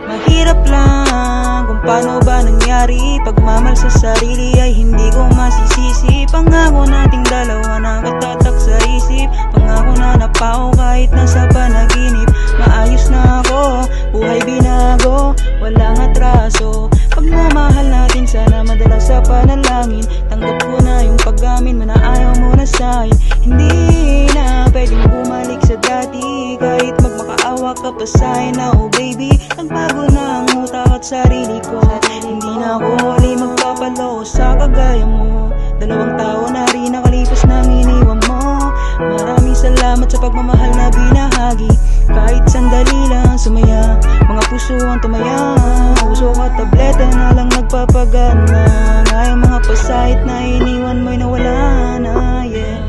Mahirap lang kung paano ba nangyari. Pagmamahal sa sarili ay hindi ko masisisi. Pangako nating dalawa nakatatak sa isip. Pangako na napao kahit nasa panaginip. Maayos na ako, buhay binago, walang atraso. Pagmamahal natin sana madala sa panalangin. Tanggap ko na yung pag-amin mo na ayaw mo na sa'kin. Hindi na pwedeng bumalik sa dati. Kahit magmakaawa ka pa sa'kin na oh baby, nagbago na ang utak at sarili ko. Hindi na ako huli magpapaloko sa kagaya mo. 2 taon na rin nakalipas nang iniwan mo. Maraming salamat sa pagmamahal na binahagi. Kahit sandali lang sumaya, mga puso ang tumaya. Uso ka tableta na lang nagpapagana. Ngayong mga pasahit na iniwan mo'y nawala na, yeah.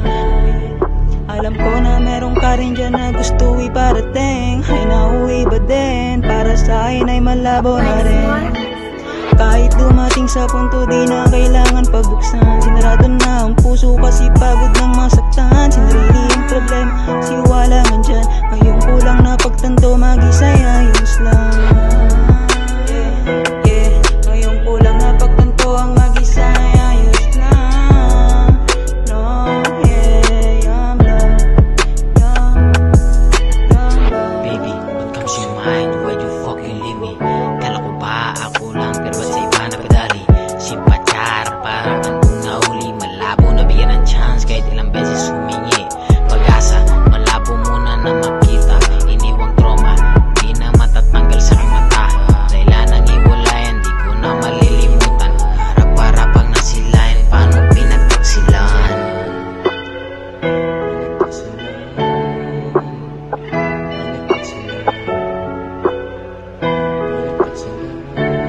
Alam ko na meron ka rin dyan na gusto iparating. Ay nauwi ba din? Para sa akin ay malabo na rin. Kahit dumating sa punto di na kailangan pagbuksan. Sinarado na ang puso kasi pagod ng masaktan. Sinarili yung problema, siwala man dyan. Ngayong kulang na pagtanto, mag-isa'y ayos lang. Ngayong kulang na pagtanto, ang mag-isa'y ayos lang. No, I'm love. Baby, what comes to your mind? Why'd you fucking leave me? Kala ko ba ako lang, pero ba't sa iba napadali? Si Pachar, parang anong nahuli. Malabo na bigyan ng chance kahit ilang beses humingi. Pag-asa, malabo muna na makita. Iniwang trauma, di na matatanggal sa aking mata. Dahilan ng iwalayan, di ko na malilimutan. Harap-harapang nasilayan, paano pinagtaksilan?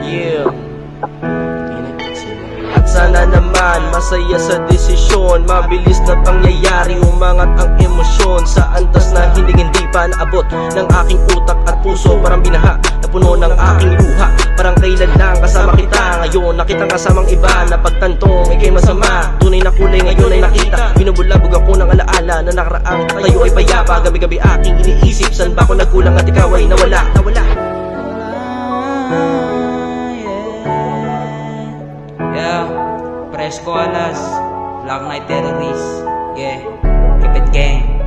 Yeah. At sana naman masaya sa desisyon. Mabilis na pangyayari, umangat ang emosyon. Sa antas na hindi pa naabot ng aking utak at puso. Parang binaha na puno ng aking luha. Parang kailan lang kasama kita. Ngayon nakitang kasamang iba na pagtantong ikay masama. Tunay na kulay ngayon ay nakita. Binubulabog ako ng alaala na nakaraang tayo ay payapa. Gabi-gabi aking iniisip, saan ba ako nagkulang at ikaw ay nawala. Yeah, Fresco Alas, Black Knight Terrorist. Yeah, keep it gang.